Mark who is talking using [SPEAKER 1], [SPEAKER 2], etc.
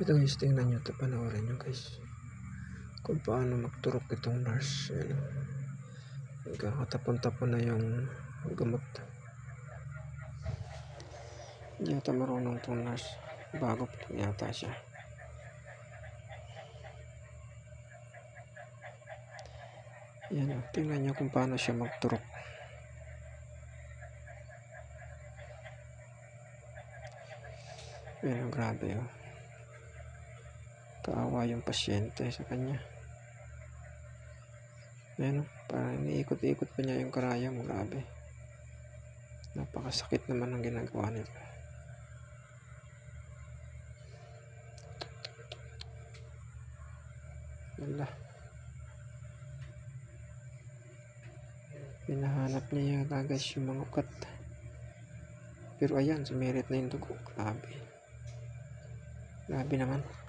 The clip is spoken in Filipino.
[SPEAKER 1] Ito guys, tingnan nyo ito, panoorin nyo guys kung paano magturok itong nurse. Yan, nagkakatapon-tapon na yung gamot. Hindi yata marunong itong nurse, bago pa lang yata siya. Yan, tingnan nyo kung paano siya magturok. Yan, grabe oh. Kaawa yung pasyente sa kanya. Yan, parang iniikot-ikot pa niya yung karayom. Grabe. Napakasakit naman ang ginagawa nito. Wala. Pinahanap niya yung guys yung mga ugat. Pero ayan, sumirit na yung dugo. Grabe. Grabe naman.